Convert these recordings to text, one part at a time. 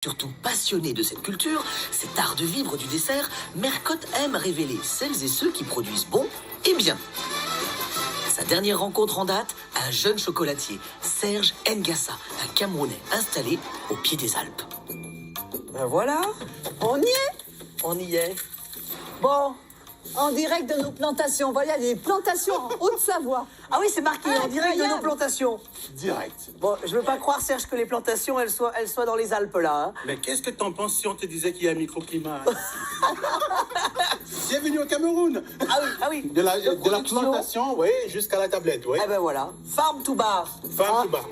Surtout passionné de cette culture, cet art de vivre du dessert, Mercotte aime révéler celles et ceux qui produisent bon et bien. Sa dernière rencontre en date, un jeune chocolatier, Serge Ngassa, un Camerounais installé au pied des Alpes. Ben voilà, on y est. On y est. Bon, en direct de nos plantations. Voilà, les plantations en Haute-Savoie. Ah oui, c'est marqué, en direct de nos plantations. Direct. Bon, je veux pas croire, Serge, que les plantations, elles soient dans les Alpes, là. Hein. Mais qu'est-ce que t'en penses si on te disait qu'il y a un microclimat ici? Bienvenue au Cameroun. Ah oui. De la production. plantation, oui, jusqu'à la tablette, oui. Eh ben voilà, farm to bar. Farm to bar.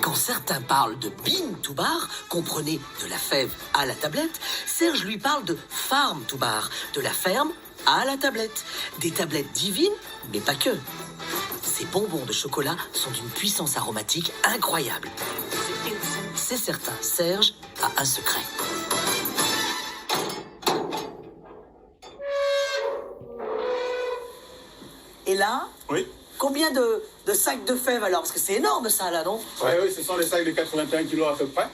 Quand certains parlent de bean to bar, comprenez de la fève à la tablette, Serge lui parle de farm to bar, de la ferme à la tablette. Des tablettes divines, mais pas que. Ces bonbons de chocolat sont d'une puissance aromatique incroyable. C'est certain, Serge a un secret. Et là, Oui. combien de sacs de fèves alors? Parce que c'est énorme ça là, non? Oui, ce sont les sacs de 81 kilos à peu près.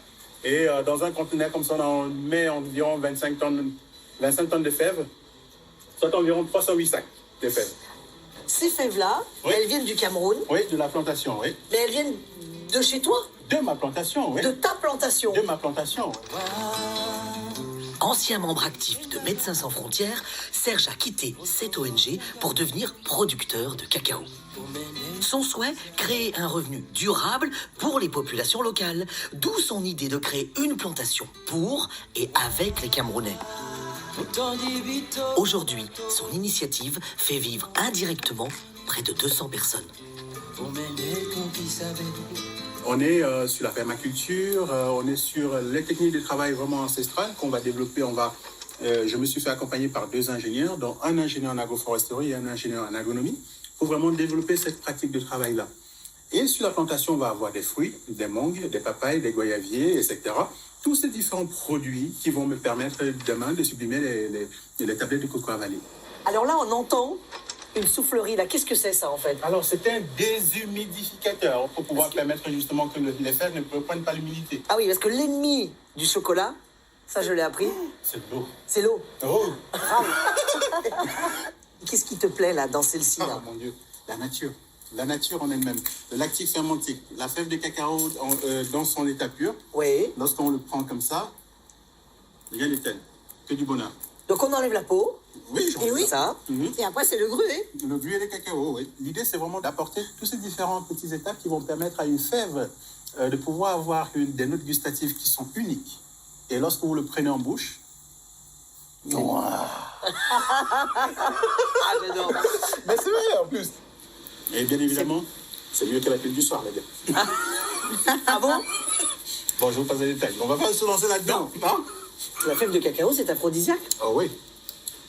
Et dans un conteneur comme ça, on met environ 25 tonnes de fèves, soit environ 308 sacs de fèves. Ces fèves-là, Oui. elles viennent du Cameroun, Oui, de la plantation, oui. mais elles viennent de chez toi, De ma plantation, oui. de ta plantation. De ma plantation. Ancien membre actif de Médecins sans frontières, Serge a quitté cette ONG pour devenir producteur de cacao. Son souhait, créer un revenu durable pour les populations locales, d'où son idée de créer une plantation pour et avec les Camerounais. Aujourd'hui, son initiative fait vivre indirectement près de 200 personnes. On est sur la permaculture, on est sur les techniques de travail vraiment ancestrales qu'on va développer. Je me suis fait accompagner par 2 ingénieurs, dont un ingénieur en agroforesterie et un ingénieur en agronomie, pour vraiment développer cette pratique de travail-là. Et sur la plantation, on va avoir des fruits, des mangues, des papayes, des goyaviers, etc. Tous ces différents produits qui vont me permettre demain de sublimer les tablettes de cocoa vanille. Alors là, on entend une soufflerie là. Qu'est-ce que c'est ça en fait? Alors, c'est un déshumidificateur pour pouvoir permettre justement que les fèves ne prennent pas l'humidité. Ah oui, parce que l'ennemi du chocolat, ça je l'ai appris, C'est l'eau. c'est l'eau. Oh, Qu'est-ce qui te plaît là dans celle-ci ah, là? mon Dieu, la nature. La nature en elle-même. Le lactique fermentique, la fève de cacao dans son état pur, Oui. lorsqu'on le prend comme ça, rien n'est tel. Que du bonheur. Donc on enlève la peau. Oui, Et oui, ça. Mhm. Et après c'est le gruet. Le buis et le cacao, oui. L'idée, c'est vraiment d'apporter tous ces différentes petites étapes qui vont permettre à une fève de pouvoir avoir des notes gustatives qui sont uniques. Et lorsque vous le prenez en bouche, Ah j'adore. mais c'est vrai en plus. Et bien évidemment, c'est mieux que la pile du soir, les gars. Ah bon? Bon, je vous passe les détails. On va pas se lancer là-dedans, non? La fève de cacao c'est aphrodisiaque. Oh oui.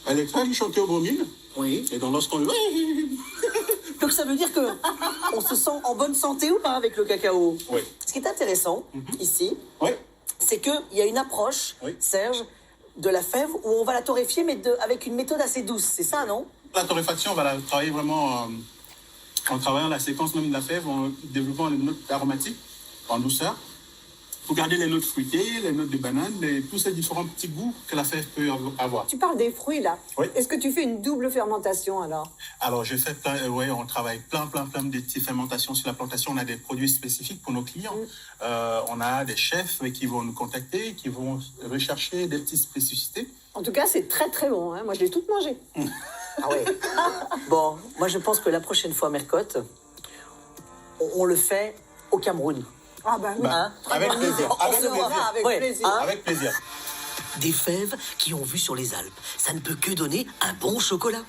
Elle est très riche en théobromine. Oui. Et donc lorsqu'on le... Donc ça veut dire que on se sent en bonne santé ou pas avec le cacao? Oui. Ce qui est intéressant ici, Oui. c'est qu'il y a une approche, Oui. Serge, de la fève où on va la torréfier mais avec une méthode assez douce. C'est ça, non? La torréfaction, on va la travailler vraiment en travaillant la séquence même de la fève, en développant les notes aromatiques en douceur, pour garder les notes fruitées, les notes de banane, tous ces différents petits goûts que la fève peut avoir. Tu parles des fruits là. Oui. Est-ce que tu fais une double fermentation alors? Alors, je fais on travaille plein de petites fermentations sur la plantation. On a des produits spécifiques pour nos clients. On a des chefs qui vont nous contacter, qui vont rechercher des petites spécificités. En tout cas, c'est très très bon. Hein. Moi, je l'ai toute mangée. Ah ouais. Bon, moi je pense que la prochaine fois, Mercotte, on le fait au Cameroun. Ah ben oui. Hein? Avec plaisir. On Avec se plaisir. verra avec Ouais, plaisir. hein? Avec plaisir. Des fèves qui ont vu sur les Alpes. Ça ne peut que donner un bon chocolat.